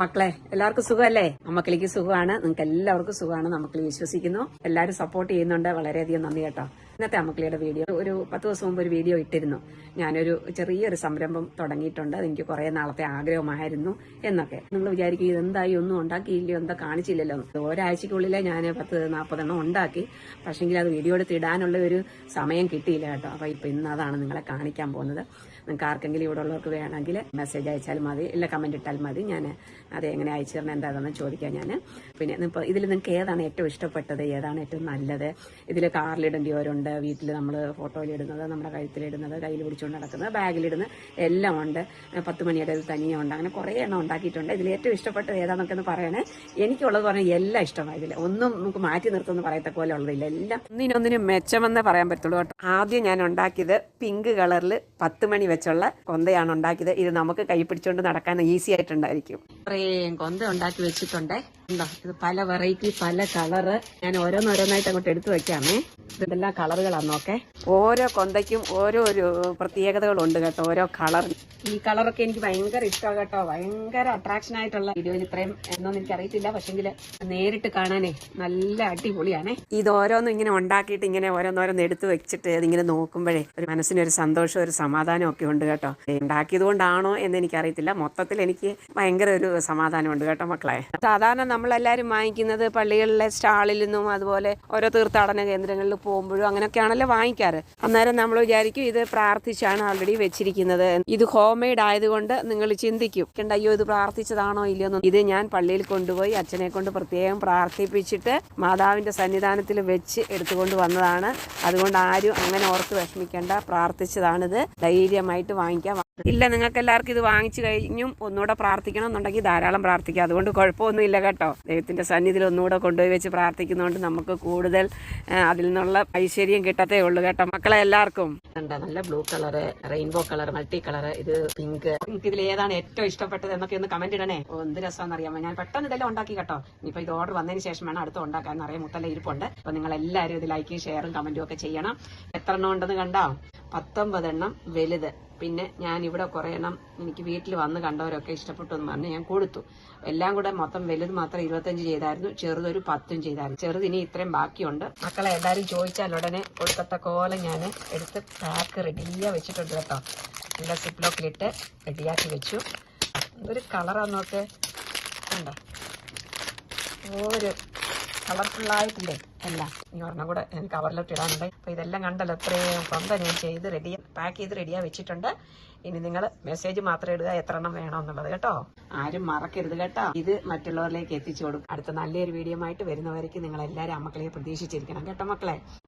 മക്കളെ എല്ലാവർക്കും സുഖമല്ലേ? അമ്മക്കളിക്ക് സുഖമാണ്, നിങ്ങൾക്ക് എല്ലാവർക്കും സുഖമാണ്. നമുക്ക് വിശ്വസിക്കുന്നു എല്ലാവരും സപ്പോർട്ട് ചെയ്യുന്നുണ്ട്. വളരെയധികം നന്ദി കേട്ടോ. ഇന്നത്തെ അമ്മക്കളിയുടെ വീഡിയോ ഒരു 10 ദിവസം മുമ്പ് ഒരു വീഡിയോ ഇട്ടിരുന്നു. ഞാനൊരു ചെറിയൊരു സംരംഭം തുടങ്ങിയിട്ടുണ്ട്, അതെനിക്ക് കുറെ നാളത്തെ ആഗ്രഹമായിരുന്നു എന്നൊക്കെ. നിങ്ങൾ വിചാരിക്കും ഇതെന്തായി, ഒന്നും ഉണ്ടാക്കിയില്ലയോ, എന്താ കാണിച്ചില്ലല്ലോ. ഒരാഴ്ചക്കുള്ളിലെ ഞാൻ 10-40 ഉണ്ടാക്കി. പക്ഷെങ്കിൽ അത് വീഡിയോ എടുത്ത് ഇടാനുള്ള ഒരു സമയം കിട്ടിയില്ല കേട്ടോ. അപ്പൊ ഇപ്പൊ ഇന്ന് അതാണ് നിങ്ങളെ കാണിക്കാൻ പോകുന്നത്. നിങ്ങൾക്ക് ആർക്കെങ്കിലും ഇവിടെ ഉള്ളവർക്ക് വേണമെങ്കിൽ മെസ്സേജ് അയച്ചാൽ മതി, ഇല്ല കമന്റ് ഇട്ടാൽ മതി. ഞാൻ അത് എങ്ങനെ അയച്ചു തരണം എന്താണെന്ന് ചോദിക്കാം ഞാൻ. പിന്നെ ഇപ്പോൾ ഇതിൽ നിങ്ങൾക്ക് ഏതാണ് ഏറ്റവും ഇഷ്ടപ്പെട്ടത്, ഏതാണ് ഏറ്റവും നല്ലത്? ഇതിൽ കാറിലിടേണ്ടിയവരുണ്ട്, വീട്ടിൽ നമ്മൾ ഫോട്ടോയിലിടുന്നത്, നമ്മുടെ കഴുത്തിലിടുന്നത്, കയ്യിൽ പിടിച്ചുകൊണ്ട് നടക്കുന്നത്, ബാഗിലിടുന്നത് എല്ലാം ഉണ്ട്. 10 മണിയുടെ തനിയെ ഉണ്ട്. അങ്ങനെ കുറേ എണ്ണം ഉണ്ടാക്കിയിട്ടുണ്ട്. ഇതിൽ ഏറ്റവും ഇഷ്ടപ്പെട്ടത് ഏതാണെന്നൊക്കെ ഒന്ന് പറയണേ. എനിക്കുള്ളത് പറഞ്ഞാൽ എല്ലാം ഇഷ്ടമായി. ഇതിൽ ഒന്നും നമുക്ക് മാറ്റി നിർത്തുമെന്ന് പറയത്തക്ക പോലെ ഉള്ളതില്ല. എല്ലാം ഒന്നിനൊന്നിനും മെച്ചമെന്നേ പറയാൻ പറ്റുള്ളൂ കേട്ടോ. ആദ്യം ഞാൻ ഉണ്ടാക്കിയത് പിങ്ക് കളറിൽ 10 മണി വെച്ചുള്ള കൊന്തയാണ് ഉണ്ടാക്കിയത്. ഇത് നമുക്ക് കൈ പിടിച്ചുകൊണ്ട് നടക്കാൻ ഈസി ആയിട്ടുണ്ടായിരിക്കും. ഇത്രയും കൊന്ത ഉണ്ടാക്കി വെച്ചിട്ടുണ്ട്. ഉണ്ടോ, ഇത് പല വെറൈറ്റി, പല കളറ്. ഞാൻ ഓരോന്നോരോന്നായിട്ട് അങ്ങോട്ട് എടുത്തു വെക്കാമേ. ഇതെല്ലാം കളറുകളാന്നോക്കെ. ഓരോ കൊന്തയ്ക്കും ഓരോ ഒരു പ്രത്യേകതകളുണ്ട് കേട്ടോ, ഓരോ കളർ. ഈ കളറൊക്കെ എനിക്ക് ഭയങ്കര ഇഷ്ടമാണ് കേട്ടോ. ഭയങ്കര അട്രാക്ഷൻ ആയിട്ടുള്ള വീഡിയോയിൽ ഇത്രയും എന്നൊന്നും എനിക്ക് അറിയത്തില്ല. പക്ഷെങ്കിൽ നേരിട്ട് കാണാനേ നല്ല അടിപൊളിയാണേ. ഇത് ഓരോന്നും ഇങ്ങനെ ഉണ്ടാക്കിയിട്ട് ഇങ്ങനെ ഓരോന്നോരോന്ന് എടുത്തു വെച്ചിട്ട് ഇതിങ്ങനെ നോക്കുമ്പോഴേ ഒരു മനസ്സിനൊരു സന്തോഷം, ഒരു സമാധാനം ഒക്കെ ഉണ്ട് കേട്ടോ. ഉണ്ടാക്കിയത് കൊണ്ടാണോ എന്ന് എനിക്കറിയത്തില്ല. മൊത്തത്തിൽ എനിക്ക് ഭയങ്കര ഒരു സമാധാനമുണ്ട് കേട്ടോ മക്കളെ. സാധാരണ നമ്മളെല്ലാവരും വാങ്ങിക്കുന്നത് പള്ളികളിലെ സ്റ്റാളിൽ നിന്നും അതുപോലെ ഓരോ തീർത്ഥാടന കേന്ദ്രങ്ങളിൽ പോകുമ്പോഴും അങ്ങനെയൊക്കെയാണല്ലോ വാങ്ങിക്കാറ്. അന്നേരം നമ്മൾ വിചാരിക്കും ഇത് പ്രാർത്ഥിച്ചാണ് ആൾറെഡി വെച്ചിരിക്കുന്നത്. ഇത് ഹോം മെയ്ഡ് ആയതുകൊണ്ട് നിങ്ങൾ ചിന്തിക്കും, അയ്യോ ഇത് പ്രാർത്ഥിച്ചതാണോ ഇല്ലയോ. ഇത് ഞാൻ പള്ളിയിൽ കൊണ്ടുപോയി അച്ഛനെ കൊണ്ട് പ്രത്യേകം പ്രാർത്ഥിപ്പിച്ചിട്ട് മാതാവിന്റെ സന്നിധാനത്തിൽ വെച്ച് എടുത്തുകൊണ്ട് വന്നതാണ്. അതുകൊണ്ട് ആരും അങ്ങനെ ഓർത്ത് വിഷമിക്കേണ്ട, പ്രാർത്ഥിച്ചതാണിത്. ധൈര്യമായിട്ട് വാങ്ങിക്കാം. ഇല്ല, നിങ്ങൾക്ക് എല്ലാവർക്കും ഇത് വാങ്ങിച്ചു കഴിഞ്ഞും ഒന്നുകൂടെ പ്രാർത്ഥിക്കണം എന്നുണ്ടെങ്കിൽ ധാരാളം പ്രാർത്ഥിക്കാം. അതുകൊണ്ട് കുഴപ്പമൊന്നുമില്ല കേട്ടോ. ദൈവത്തിന്റെ സന്നിധിയിൽ ഒന്നുകൂടെ കൊണ്ടുപോയി വെച്ച് പ്രാർത്ഥിക്കുന്നതുകൊണ്ട് നമുക്ക് കൂടുതൽ അതിൽ നിന്നുള്ള ഐശ്വര്യം കിട്ടത്തേ ഉള്ളൂ കേട്ടോ മക്കളെ. എല്ലാവർക്കും നല്ല blue colour, rainbow colour, multi colour, ഇത് പിങ്ക്. നിങ്ങൾക്ക് ഇതിൽ ഏതാണ് ഏറ്റവും ഇഷ്ടപ്പെട്ടത് എന്നൊക്കെ ഒന്ന് കമന്റ് ഇടണേ. എന്ത് രസമാണെന്ന് അറിയാമോ. ഞാൻ പെട്ടെന്ന് ഇതെല്ലാം ഉണ്ടാക്കി കേട്ടോ. ഇനിയിപ്പോ ഇത് ഓർഡർ വന്നതിന് ശേഷം വേണം അടുത്ത് ഉണ്ടാക്കാൻ. അറിയാം, മുത്തല്ല ഇരിപ്പുണ്ട്. അപ്പൊ നിങ്ങൾ എല്ലാവരും ഇത് ലൈക്കും ഷെയറും കമന്റും ഒക്കെ ചെയ്യണം. എത്ര എണ്ണം ഉണ്ടെന്ന് കണ്ടോ? 19 എണ്ണം വലുത്. പിന്നെ ഞാൻ ഇവിടെ കുറെ എണ്ണം എനിക്ക് വീട്ടിൽ വന്ന് കണ്ടവരൊക്കെ ഇഷ്ടപ്പെട്ടു എന്ന് പറഞ്ഞ് ഞാൻ കൊടുത്തു. എല്ലാം കൂടെ മൊത്തം വലുത് മാത്രം 25 ചെയ്തായിരുന്നു, ചെറുതൊരു 10 ചെയ്തായിരുന്നു. ചെറുത് ഇനി ഇത്രയും ബാക്കിയുണ്ട്. മക്കളെ എല്ലാവരും ചോദിച്ചാൽ ഉടനെ കൊടുക്കത്തക്കോലെ ഞാൻ എടുത്ത് പാക്ക് റെഡിയാ വെച്ചിട്ടുണ്ട് കേട്ടോ. നല്ല സിപ്ലോക്കിലിട്ട് റെഡിയാക്കി വെച്ചു. എന്തൊരു കളറാന്നൊക്കെ ഉണ്ടോ, ഒരു കളർഫുള്ളായിട്ടില്ലേ എല്ലാം. ഈ ഒരെണ്ണം കൂടെ ഞാൻ കവറിലോട്ട് ഇടാനുണ്ട്. അപ്പൊ ഇതെല്ലാം കണ്ടല്ലോ, എത്രയും കൊന്ത ഞാൻ ചെയ്ത് റെഡിയാ പാക്ക് ചെയ്ത് റെഡിയാ വെച്ചിട്ടുണ്ട്. ഇനി നിങ്ങൾ മെസ്സേജ് മാത്രം ഇടുക എത്ര എണ്ണം വേണമെന്നുള്ളത് കേട്ടോ. ആരും മറക്കരുത് കേട്ടോ. ഇത് മറ്റുള്ളവരിലേക്ക് എത്തിച്ചു കൊടുക്കും. അടുത്ത നല്ലൊരു വീഡിയോ ആയിട്ട് വരുന്നവരേക്ക് നിങ്ങൾ എല്ലാവരും അമ്മക്കളെ പ്രതീക്ഷിച്ചിരിക്കണം കേട്ടോ മക്കളെ.